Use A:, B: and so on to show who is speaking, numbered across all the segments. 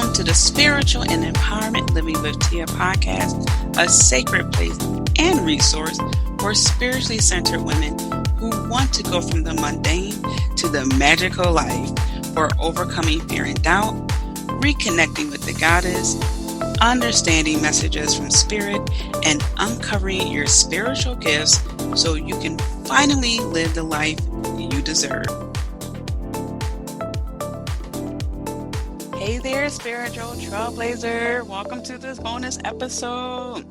A: Welcome to the Spiritual and Empowerment Living with Tia podcast, a sacred place and resource for spiritually centered women who want to go from the mundane to the magical life, for overcoming fear and doubt, reconnecting with the goddess, understanding messages from spirit, and uncovering your spiritual gifts so you can finally live the life you deserve. Hey there, Spiritual Trailblazer. Welcome to this bonus episode.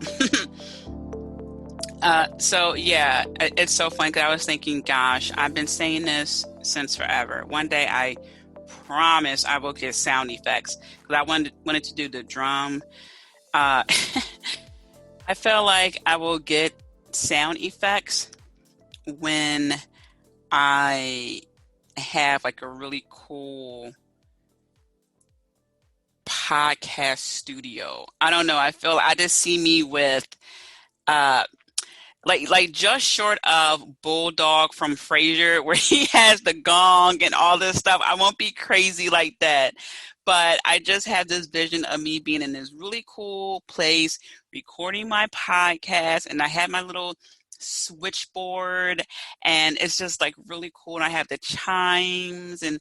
A: It's so funny because I was thinking, gosh, I've been saying this since forever. One day I promise I will get sound effects because I wanted to do the drum. I feel like I will get sound effects when I have like a really cool podcast studio. I don't know. I just see me with like just short of Bulldog from Frasier, where he has the gong and all this stuff. I won't be crazy like that, but I just have this vision of me being in this really cool place, recording my podcast, and I have my little switchboard, and it's just like really cool. And I have the chimes and,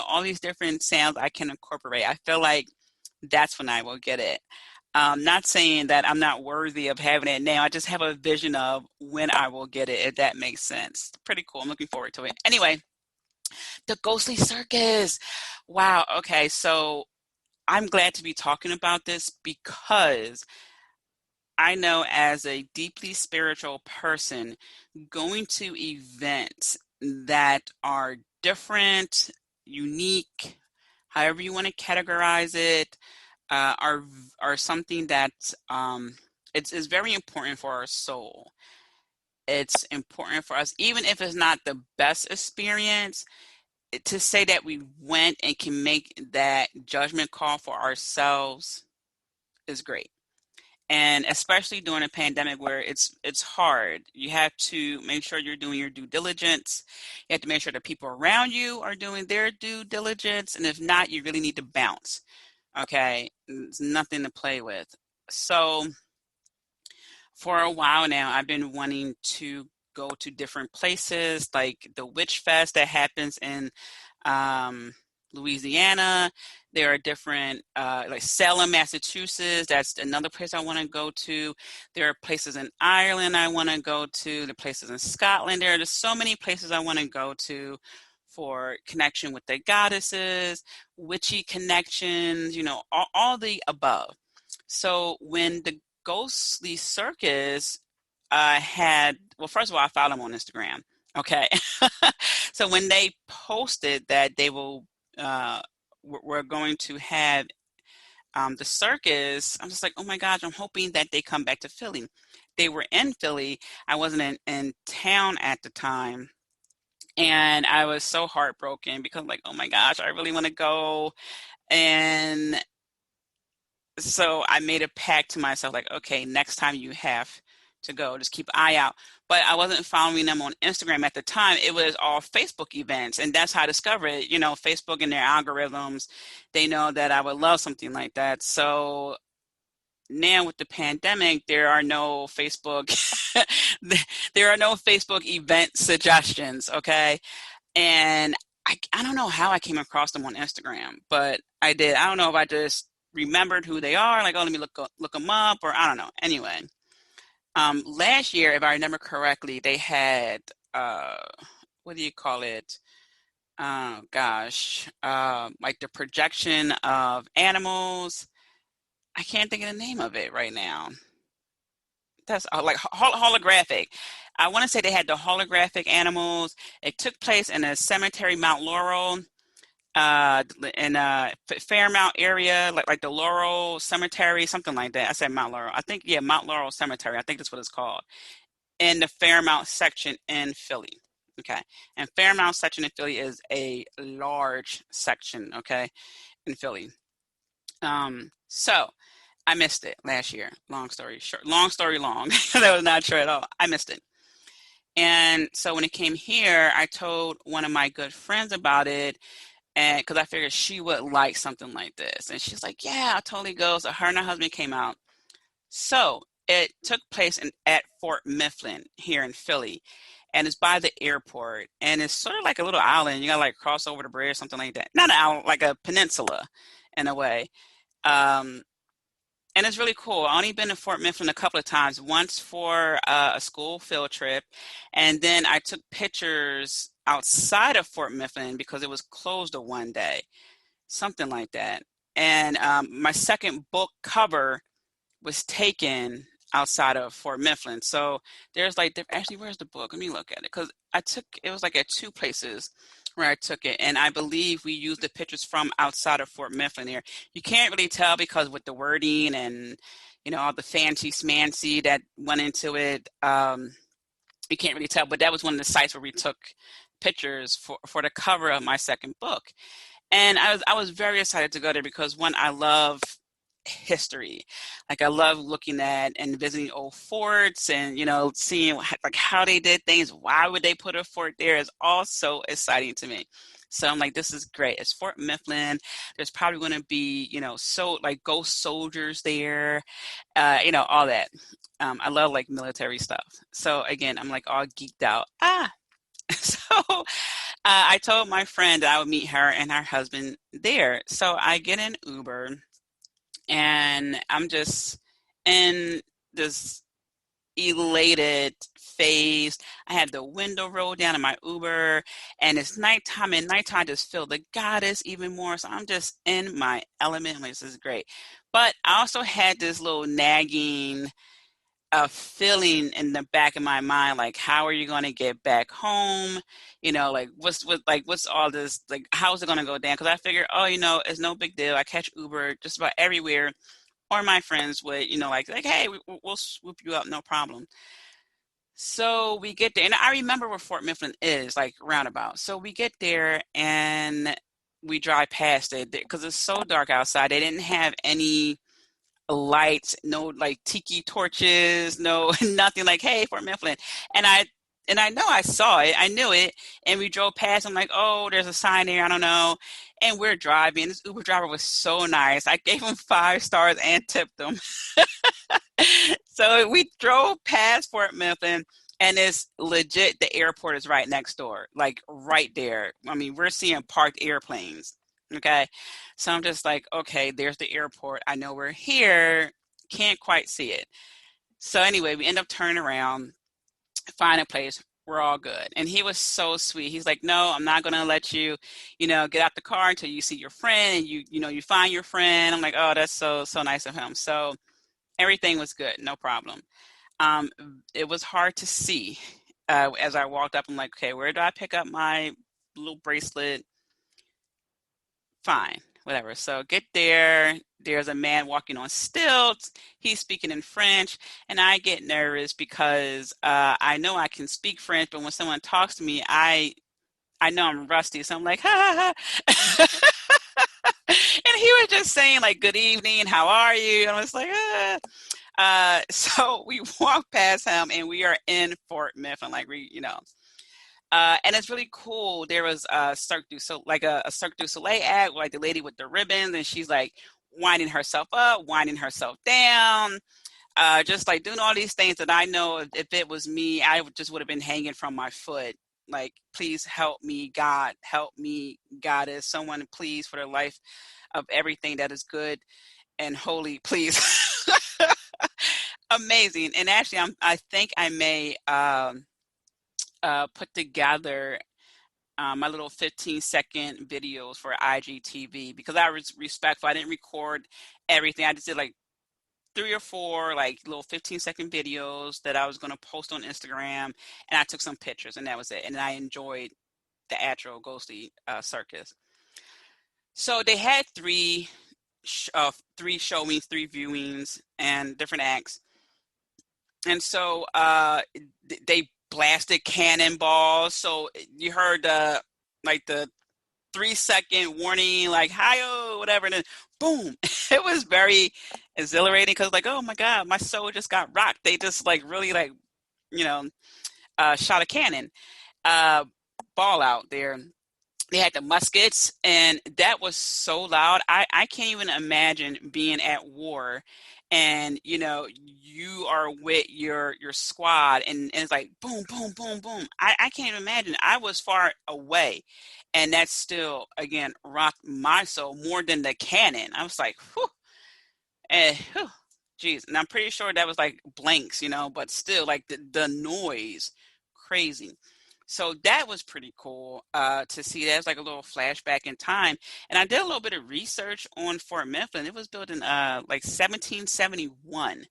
A: all these different sounds I can incorporate. I feel like that's when I will get it. Not saying that I'm not worthy of having it now. I just have a vision of when I will get it, if that makes sense. Pretty cool. I'm looking forward to it. Anyway, the Ghostly Circus. Wow. Okay. So I'm glad to be talking about this because I know as a deeply spiritual person, going to events that are different, unique, however you want to categorize it, are something that it's very important for our soul. It's important for us, even if it's not the best experience, to say that we went and can make that judgment call for ourselves is great. And especially during a pandemic where it's hard, you have to make sure you're doing your due diligence. You have to make sure the people around you are doing their due diligence. And if not, you really need to bounce. Okay, it's nothing to play with. So for a while now, I've been wanting to go to different places, like the Witch Fest that happens in Louisiana. There are different, like Salem, Massachusetts. That's another place I want to go to. There are places in Ireland I want to go to. There are places in Scotland. There are just so many places I want to go to for connection with the goddesses, witchy connections, all the above. So when the Ghostly Circus first of all, I followed them on Instagram. Okay. So when they posted that they we're going to have the circus, I'm just like, oh my gosh, I'm hoping that they come back to Philly. They were in Philly. I wasn't in town at the time. And I was so heartbroken because like, oh my gosh, I really want to go. And so I made a pact to myself, like, okay, next time you have to go, just keep an eye out. But I wasn't following them on Instagram at the time. It was all Facebook events. And that's how I discovered it. Facebook and their algorithms, they know that I would love something like that. So now with the pandemic, there are no Facebook event suggestions, okay? And I don't know how I came across them on Instagram, but I did. I don't know if I just remembered who they are, like, oh, let me look them up, or I don't know. Anyway, last year, if I remember correctly, they had, what do you call it? Oh, gosh, like the projection of animals. I can't think of the name of it right now. That's like holographic. I want to say they had the holographic animals. It took place in a cemetery, Mount Laurel, in Fairmount area, like the Laurel Cemetery, something like that. I said Mount Laurel. I think, yeah, Mount Laurel Cemetery. I think that's what it's called. In the Fairmount section in Philly. Okay. And Fairmount section in Philly is a large section, okay, in Philly. So I missed it last year. Long story short. Long story long. That was not true at all. I missed it. And so when it came here, I told one of my good friends about it. And because I figured she would like something like this. And she's like, yeah, I'll totally go. So her and her husband came out. So it took place at Fort Mifflin here in Philly. And it's by the airport. And it's sort of like a little island. You gotta like cross over the bridge, something like that. Not an island, like a peninsula in a way. Um, and it's really cool. I only been to Fort Mifflin a couple of times, once for a school field trip, and then I took pictures outside of Fort Mifflin because it was closed a one day, something like that. And my second book cover was taken outside of Fort Mifflin. So there's like, actually, where's the book? Let me look at it because it was like at two places where I took it. And I believe we used the pictures from outside of Fort Mifflin here. You can't really tell because with the wording and, all the fancy smancy that went into it, you can't really tell. But that was one of the sites where we took pictures for the cover of my second book. And I was very excited to go there because one, I love history. Like I love looking at and visiting old forts and seeing like how they did things. Why would they put a fort there? Is also exciting to me. So I'm like, this is great. It's Fort Mifflin. There's probably going to be so like ghost soldiers there, all that. I love like military stuff. So again, I'm like all geeked out. So I told my friend that I would meet her and her husband there. So I get an Uber and I'm just in this elated phase. I had the window rolled down in my Uber and it's nighttime, and nighttime I just feel the goddess even more. So I'm just in my element. Like, this is great. But I also had this little nagging feeling in the back of my mind, like, how are you going to get back home? Like what's all this, like, how's it going to go down? Because I figure, it's no big deal. I catch Uber just about everywhere, or my friends would, like, hey, we'll swoop you up, no problem. So we get there, and I remember where Fort Mifflin is, like roundabout. So we get there and we drive past it because it's so dark outside. They didn't have any lights, no like tiki torches, no nothing, like, hey, Fort Mifflin. And I know I saw it, I knew it, and we drove past. I'm like, oh, there's a sign there, I don't know. And we're driving. This Uber driver was so nice. I gave him 5 stars and tipped him. So we drove past Fort Mifflin, and it's legit. The airport is right next door, like right there. I mean, we're seeing parked airplanes. Okay. So I'm just like, okay, there's the airport. I know we're here. Can't quite see it. So anyway, we end up turning around, find a place. We're all good. And he was so sweet. He's like, no, I'm not going to let you, get out the car until you see your friend and you find your friend. I'm like, oh, that's so, so nice of him. So everything was good. No problem. Um, it was hard to see as I walked up. I'm like, okay, where do I pick up my little bracelet? Fine, whatever. So get there. There's a man walking on stilts. He's speaking in French, and I get nervous because I know I can speak French, but when someone talks to me, I know I'm rusty. So I'm like, ha ha ha. And he was just saying like, good evening, how are you? And I was like, ah. So we walk past him and we are in Fort Mifflin, like and it's really cool. There was a Cirque du Soleil act, like the lady with the ribbons, and she's like winding herself up, winding herself down, just like doing all these things that I know if it was me, I just would have been hanging from my foot. Like, please help me, God, help me, Goddess, someone, please, for the life of everything that is good and holy, please. Amazing. And actually, I think I may put together my little 15-second videos for IGTV because I was respectful. I didn't record everything. I just did like 3 or 4 like little 15-second videos that I was going to post on Instagram, and I took some pictures, and that was it. And I enjoyed the actual Ghostly Circus. So they had three showings, 3 viewings, and different acts. And so they blasted cannonballs. So you heard like the 3-second warning, like hi-oh, whatever, and then boom. It was very exhilarating because like, oh my God, my soul just got rocked. They just like really like, shot a cannon ball out there. They had the muskets, and that was so loud. I can't even imagine being at war, and you are with your squad, and it's like boom, boom, boom, boom. I can't even imagine. I was far away, and that still again rocked my soul more than the cannon. I was like, whew, whew, geez. And I'm pretty sure that was like blanks, but still like the noise, crazy. So that was pretty cool to see. That was like a little flashback in time. And I did a little bit of research on Fort Mifflin. It was built in like 1771.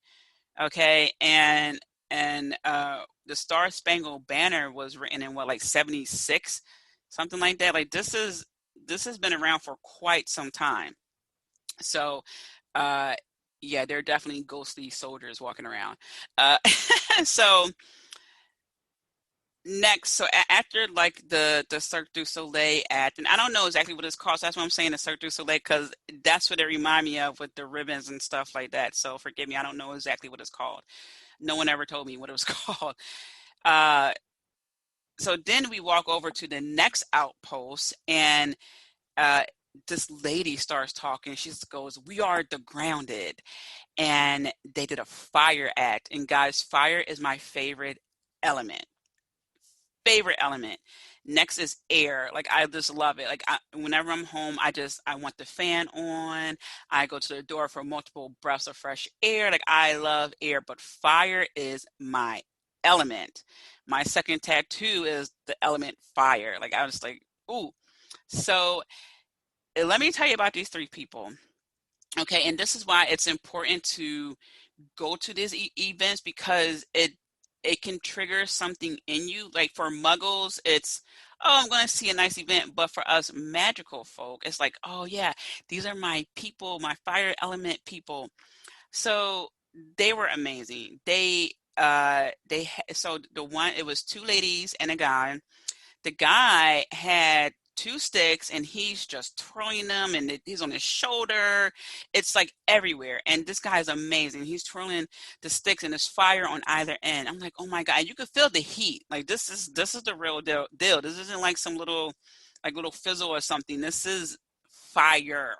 A: Okay, and the Star Spangled Banner was written in what, like 76, something like that. Like this has been around for quite some time. So uh yeah, there are definitely ghostly soldiers walking around. Uh so next, so after like the Cirque du Soleil act, and I don't know exactly what it's called. So that's what I'm saying, the Cirque du Soleil, because that's what it remind me of with the ribbons and stuff like that. So forgive me, I don't know exactly what it's called. No one ever told me what it was called. Uh, so then we walk over to the next outpost, and uh, this lady starts talking. She goes, "We are the grounded," and they did a fire act. And guys, fire is my element favorite element. Next is air. Like I just love it. Like whenever I'm home, I want the fan on. I go to the door for multiple breaths of fresh air. Like I love air, but fire is my element. My second tattoo is the element fire. Like I was like, ooh. So let me tell you about these three people. Okay, and this is why it's important to go to these events, because it can trigger something in you. Like for muggles, it's, oh, I'm going to see a nice event, but for us magical folk, it's like, oh yeah, these are my people, my fire element people. So they were amazing. So the one, it was two ladies and a guy. The guy had two sticks, and he's just twirling them, and he's on his shoulder. It's like everywhere. And this guy is amazing. He's twirling the sticks, and there's fire on either end. I'm like, oh my God, you can feel the heat. Like this is the real deal. This isn't like some little fizzle or something. This is fire.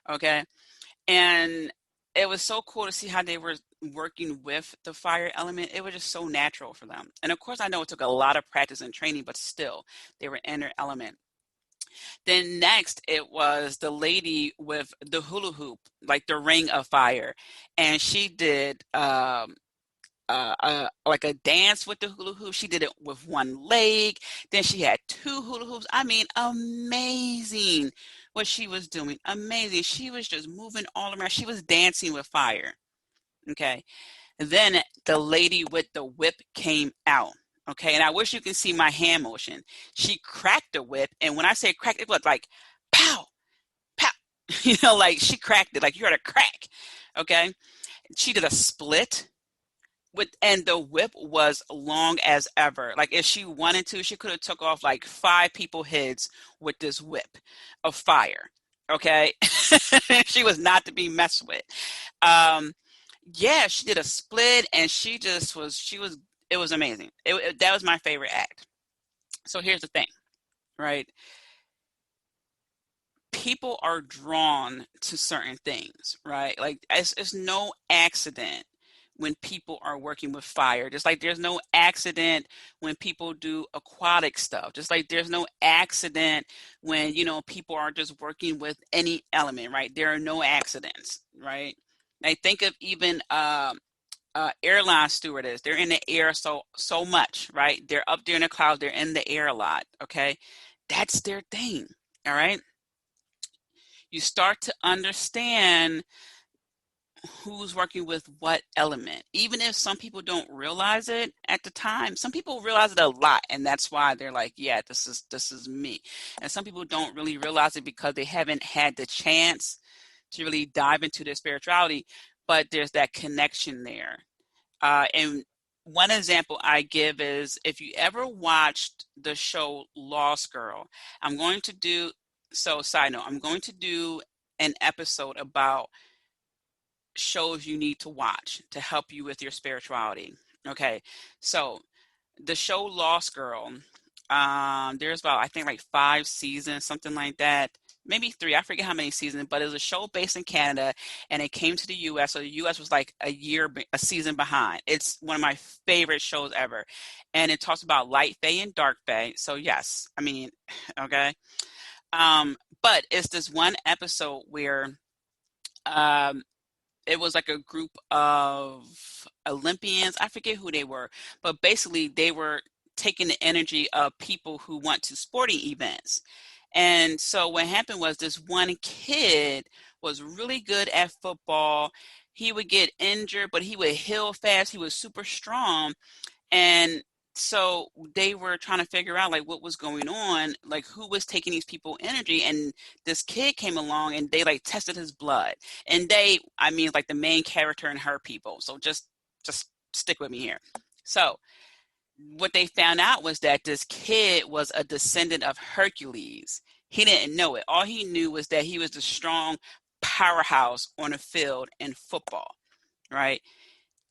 A: Okay. And it was so cool to see how they were working with the fire element. It was just so natural for them. And of course, I know it took a lot of practice and training, but still, they were in their element. Then next, it was the lady with the hula hoop, like the ring of fire. And she did like a dance with the hula hoop. She did it with one leg. Then she had two hula hoops. I mean, amazing what she was doing. Amazing. She was just moving all around. She was dancing with fire. Okay. Then the lady with the whip came out. Okay. And I wish you could see my hand motion. She cracked the whip. And when I say cracked, it was like pow, pow. Like she cracked it. Like you heard a crack. Okay. She did a split and the whip was long as ever. Like if she wanted to, she could have took off like five people heads with this whip of fire. Okay. She was not to be messed with. Um, yeah, she did a split, and it was amazing. That was my favorite act. So here's the thing, right? People are drawn to certain things, right? Like it's no accident when people are working with fire. Just like there's no accident when people do aquatic stuff. Just like there's no accident when, people are just working with any element, right? There are no accidents, right? I think of even airline stewardess. They're in the air so much, right? They're up there in the clouds. They're in the air a lot. Okay, that's their thing. All right. You start to understand who's working with what element, even if some people don't realize it at the time. Some people realize it a lot, and that's why they're like, yeah, this is me. And some people don't really realize it because they haven't had the chance to really dive into their spirituality, but there's that connection there. And one example I give is, if you ever watched the show Lost Girl, I'm going to do, so side note, I'm going to do an episode about shows you need to watch to help you with your spirituality. Okay, so the show Lost Girl, There's about, I think, like 5 seasons, something like that. Maybe 3. I forget how many seasons, but it was a show based in Canada, and it came to the U.S. So the U.S. was like a season behind. It's one of my favorite shows ever, and it talks about light fae and dark fae. So yes, I mean, okay. But it's this one episode where um, it was like a group of Olympians. I forget who they were, but basically they were taking the energy of people who went to sporting events. And so what happened was this one kid was really good at football. He would get injured, but he would heal fast. He was super strong. And so they were trying to figure out like what was going on, like who was taking these people energy. And this kid came along and they like tested his blood. And I mean like the main character and her people. So just stick with me here. So what they found out was that this kid was a descendant of Hercules. He didn't know it. All he knew was that he was the strong powerhouse on the field in football, right?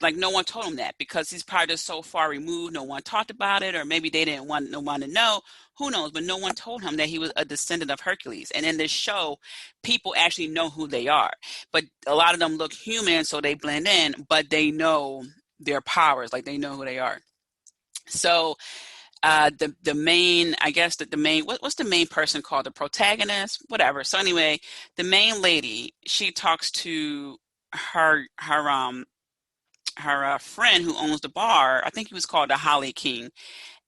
A: Like no one told him that because he's probably just so far removed. No one talked about it, or maybe they didn't want no one to know. Who knows? But no one told him that he was a descendant of Hercules. And in this show, people actually know who they are. But a lot of them look human, so they blend in, but they know their powers, like they know who they are. So the main, I guess that the main, what's the main person called? The protagonist, whatever. So anyway, the main lady, she talks to her friend who owns the bar. I think he was called the Holly King.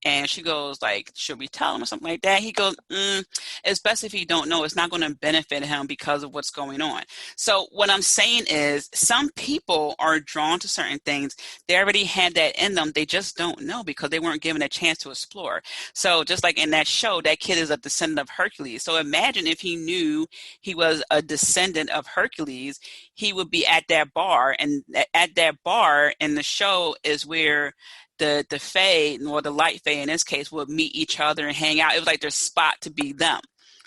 A: And she goes like, should we tell him or something like that? He goes, it's best if he don't know. It's not going to benefit him because of what's going on. So what I'm saying is some people are drawn to certain things. They already had that in them. They just don't know because they weren't given a chance to explore. So just like in that show, that kid is a descendant of Hercules. So imagine if he knew he was a descendant of Hercules, he would be at that bar. And at that bar in the show is where the fae, or the light fae in this case, would meet each other and hang out. It was like their spot to be them.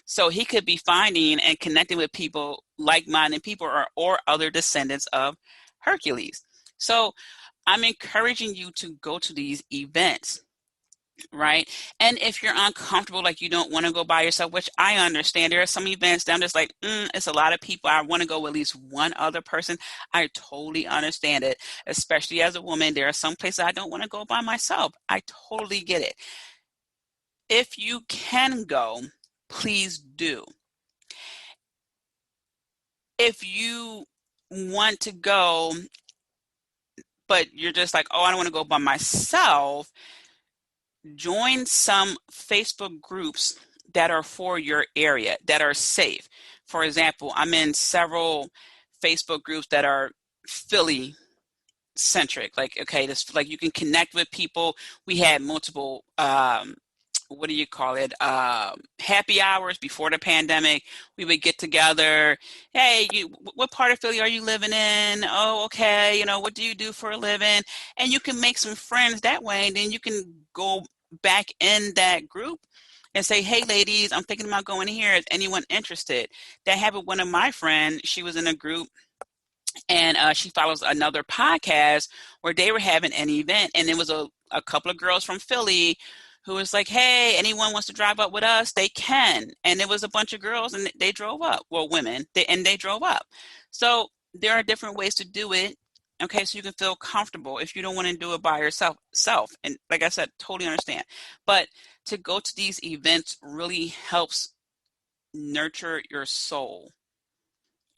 A: So he could be finding and connecting with people, like-minded people, or other descendants of Hercules. So I'm encouraging you to go to these events, right? And if you're uncomfortable, like you don't want to go by yourself, which I understand, there are some events that I'm just like, it's a lot of people. I want to go with at least one other person. I totally understand it, especially as a woman. There are some places I don't want to go by myself. I totally get it. If you can go, please do. If you want to go, but you're just like, oh, I don't want to go by myself, join some Facebook groups that are for your area, that are safe. For example, I'm in several Facebook groups that are Philly centric. Like, okay, this, like, you can connect with people. We had multiple what do you call it, happy hours before the pandemic. We would get together. Hey, what part of Philly are you living in? Oh, okay, what do you do for a living? And you can make some friends that way, and then you can go back in that group and say, hey ladies, I'm thinking about going here, is anyone interested? That happened with one of my friends. She was in a group, and she follows another podcast where they were having an event, and it was a couple of girls from Philly who was like, hey, anyone wants to drive up with us, they can. And it was a bunch of girls, and they drove up. Well, women, and they drove up. So there are different ways to do it. Okay, so you can feel comfortable if you don't want to do it by yourself. And like I said, totally understand. But to go to these events really helps nurture your soul.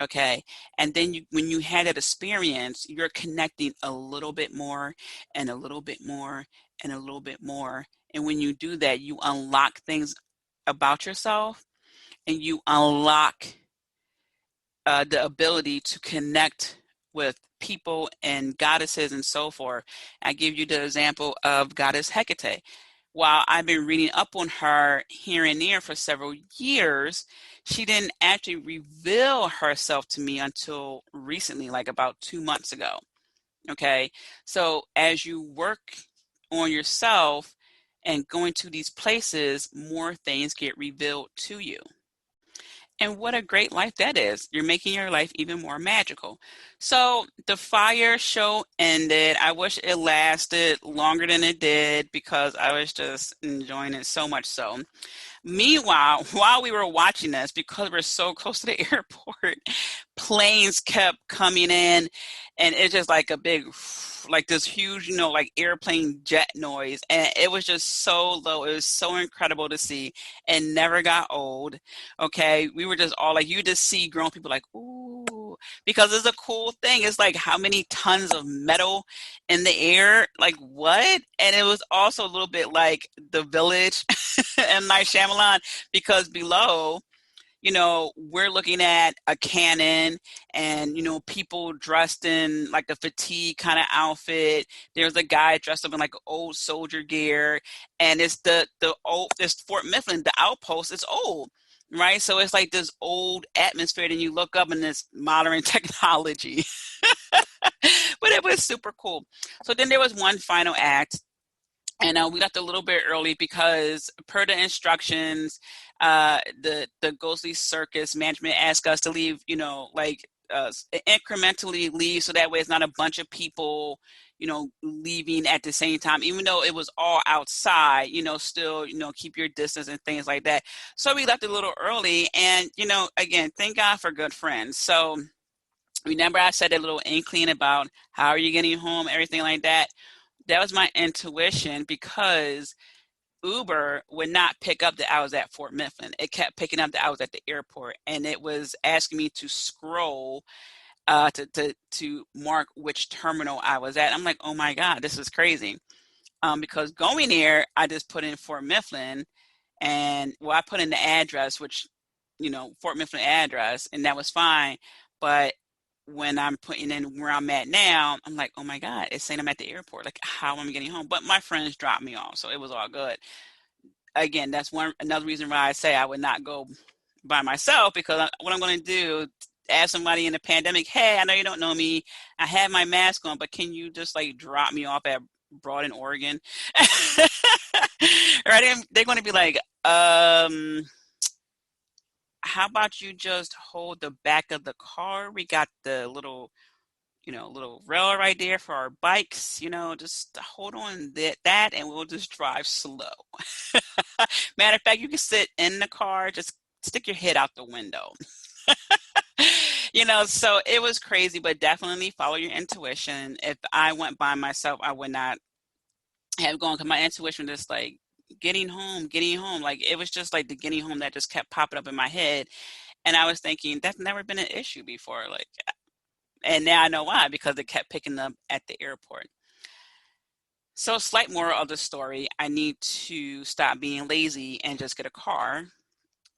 A: Okay. And then when you had that experience, you're connecting a little bit more and a little bit more and a little bit more. And when you do that, you unlock things about yourself, and you unlock the ability to connect with people and goddesses and so forth. I give you the example of Goddess Hecate. While I've been reading up on her here and there for several years, she didn't actually reveal herself to me until recently, like about 2 months ago. Okay. So as you work on yourself and going to these places, more things get revealed to you. And what a great life that is. You're making your life even more magical. So the fire show ended. I wish it lasted longer than it did because I was just enjoying it so much so. Meanwhile, while we were watching this, because we're so close to the airport, planes kept coming in, and it's just like a big, like this huge, like airplane jet noise. And it was just so low. It was so incredible to see and never got old. Okay. We were just all like, you just see grown people like, ooh, because it's a cool thing. It's like how many tons of metal in the air? Like what? And it was also a little bit like The Village and Night Shyamalan, because below, we're looking at a cannon and, people dressed in like a fatigue kind of outfit. There's a guy dressed up in like old soldier gear, and it's this Fort Mifflin, the outpost is old. Right. So it's like this old atmosphere. And you look up and this modern technology, but it was super cool. So then there was one final act. And we left a little bit early because, per the instructions, the Ghostly Circus management asked us to leave, incrementally leave, so that way it's not a bunch of people, leaving at the same time. Even though it was all outside, still, keep your distance and things like that. So we left a little early, and again, thank God for good friends. So remember, I said a little inkling about how are you getting home, everything like that. That was my intuition, because Uber would not pick up that I was at Fort Mifflin. It kept picking up that I was at the airport, and it was asking me to scroll to mark which terminal I was at. I'm like, oh my God, this is crazy. Because going there, I just put in Fort Mifflin, and I put in the address, which, Fort Mifflin address, and that was fine. But when I'm putting in where I'm at now, I'm like, oh my God, it's saying I'm at the airport. Like, how am I getting home? But my friends dropped me off, so it was all good. Again, that's another reason why I say I would not go by myself, because what I'm going to do, ask somebody in the pandemic, hey, I know you don't know me, I have my mask on, but can you just like drop me off at Broad in Oregon? Right? They're going to be like, how about you just hold the back of the car? We got the little rail right there for our bikes, just hold on that and we'll just drive slow. Matter of fact, you can sit in the car, just stick your head out the window. So it was crazy, but definitely follow your intuition. If I went by myself, I would not have gone, because my intuition was just like getting home, getting home. Like it was just like the getting home that just kept popping up in my head. And I was thinking, that's never been an issue before. Like, and now I know why, because it kept picking up at the airport. So, slight moral of the story, I need to stop being lazy and just get a car.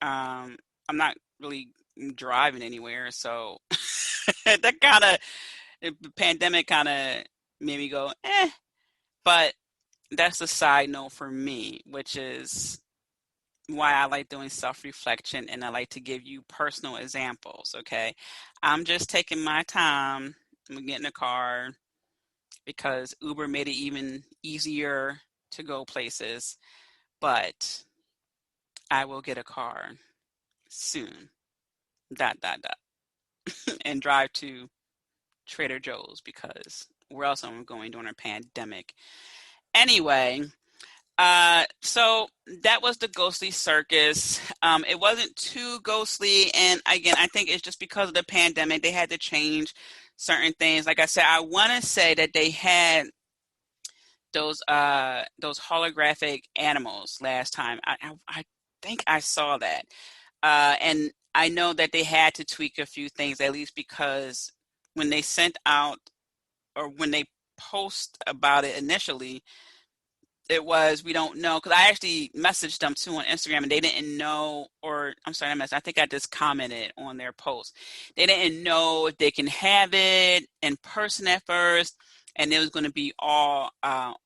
A: I'm not really driving anywhere, so that kind of, the pandemic kind of made me go, eh. But that's a side note for me, which is why I like doing self-reflection, and I like to give you personal examples, okay? I'm just taking my time. I'm getting a car because Uber made it even easier to go places, but I will get a car soon, dot, dot, dot, and drive to Trader Joe's, because where else am I going during a pandemic? Anyway, so that was the Ghostly Circus. It wasn't too ghostly, and again, I think it's just because of the pandemic, they had to change certain things. Like I said, I want to say that they had those holographic animals last time. I think I saw that, and I know that they had to tweak a few things, at least because when they sent out, or when they post about it initially, it was, we don't know, because I actually messaged them too on Instagram, and they didn't know, or I'm sorry, I think I just commented on their post. They didn't know if they can have it in person at first, and it was going to be all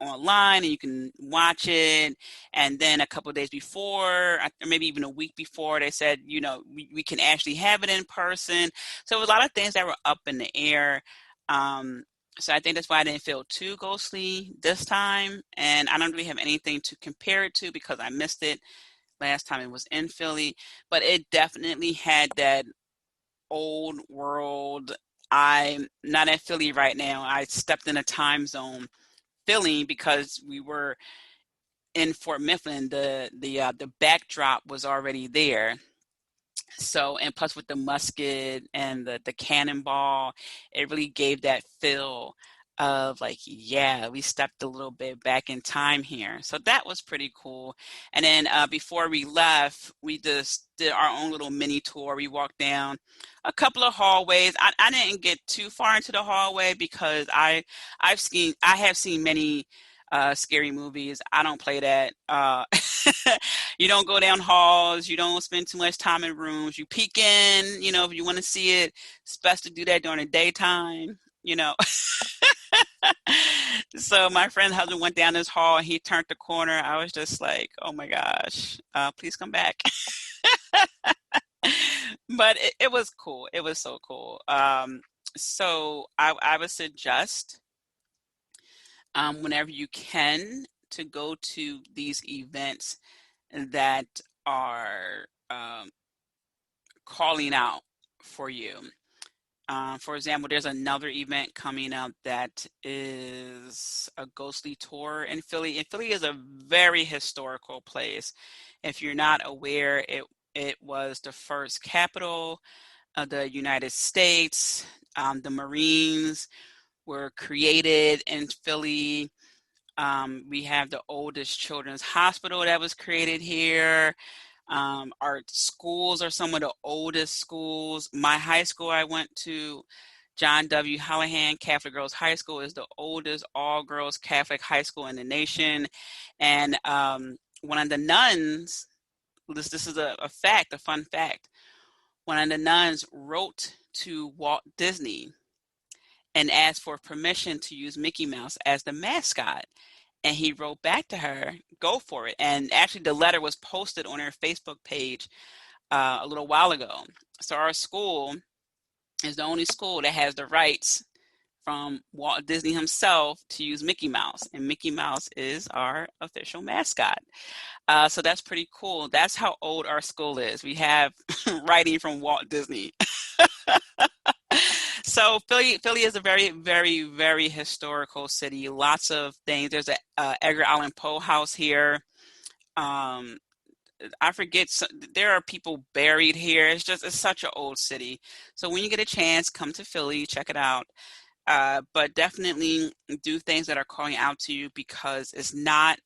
A: online, and you can watch it. And then a couple of days before, or maybe even a week before, they said, we can actually have it in person. So it was a lot of things that were up in the air. So I think that's why I didn't feel too ghostly this time. And I don't really have anything to compare it to, because I missed it last time it was in Philly. But it definitely had that old world I'm not in Philly right now. I stepped in a time zone Philly because we were in Fort Mifflin. The backdrop was already there. So, and plus with the musket and the cannonball, it really gave that feel of like, yeah, we stepped a little bit back in time here. So that was pretty cool. And then before we left, we just did our own little mini tour. We walked down a couple of hallways. I didn't get too far into the hallway because I have seen many scary movies. I don't play that. You don't go down halls. You don't spend too much time in rooms. You peek in, if you want to see it. It's best to do that during the daytime. So my friend's husband went down this hall and he turned the corner. I was just like, oh my gosh, please come back. But it was cool. It was so cool. So I would suggest whenever you can to go to these events that are calling out for you. For example, there's another event coming up that is a ghostly tour in Philly. And Philly is a very historical place. If you're not aware, it was the first capital of the United States. The Marines were created in Philly. We have the oldest children's hospital that was created here. Our schools are some of the oldest schools. My high school I went to, John W. Hallahan Catholic Girls High School, is the oldest all-girls Catholic high school in the nation. And one of the nuns, this is a fact, a fun fact, one of the nuns wrote to Walt Disney and asked for permission to use Mickey Mouse as the mascot. And he wrote back to her, go for it. And actually the letter was posted on her Facebook page a little while ago. So our school is the only school that has the rights from Walt Disney himself to use Mickey Mouse. And Mickey Mouse is our official mascot. So that's pretty cool. That's how old our school is. We have writing from Walt Disney. So Philly is a very, very, very historical city. Lots of things. There's a Edgar Allan Poe house here. I forget. There are people buried here. It's such an old city. So when you get a chance, come to Philly, check it out. But definitely do things that are calling out to you, because it's not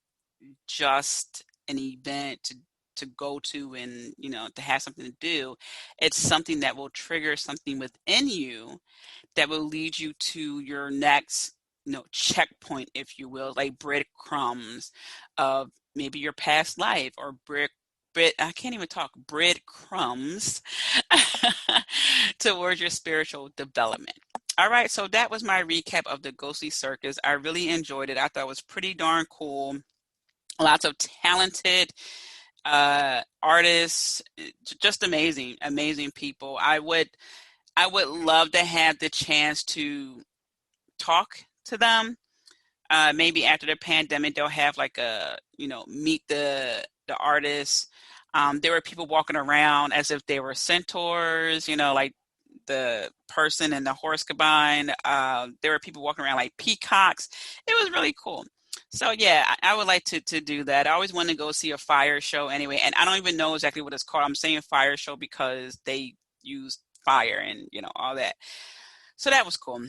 A: just an event to go to and, to have something to do. It's something that will trigger something within you that will lead you to your next, checkpoint, if you will, like breadcrumbs of maybe your past life, or I can't even talk, breadcrumbs towards your spiritual development. All right, so that was my recap of the Ghostly Circus. I really enjoyed it. I thought it was pretty darn cool. Lots of talented artists, just amazing people. I would love to have the chance to talk to them. Maybe after the pandemic, they'll have like meet the artists. There were people walking around as if they were centaurs, like the person in the horse combine. There were people walking around like peacocks. It was really cool. So yeah, I would like to do that. I always wanted to go see a fire show anyway, and I don't even know exactly what it's called. I'm saying fire show because they use fire and all that. So that was cool.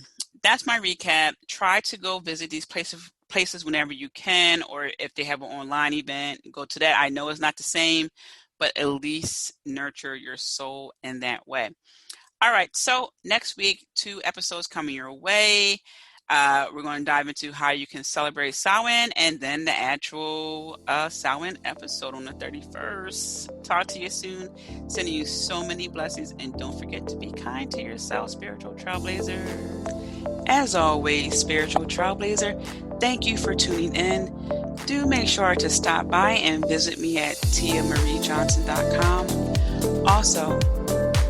A: That's my recap. Try to go visit these places whenever you can, or if they have an online event, go to that. I know it's not the same, but at least nurture your soul in that way. All right, so next week, 2 episodes coming your way. We're going to dive into how you can celebrate Samhain, and then the actual Samhain episode on the 31st. Talk to you soon. Sending you so many blessings, and don't forget to be kind to yourself, Spiritual Trailblazer. As always, Spiritual Trailblazer, thank you for tuning in. Do make sure to stop by and visit me at tiamariejohnson.com. Also,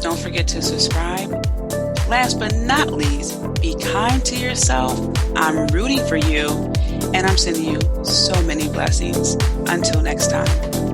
A: don't forget to subscribe. Last but not least, be kind to yourself. I'm rooting for you, and I'm sending you so many blessings. Until next time.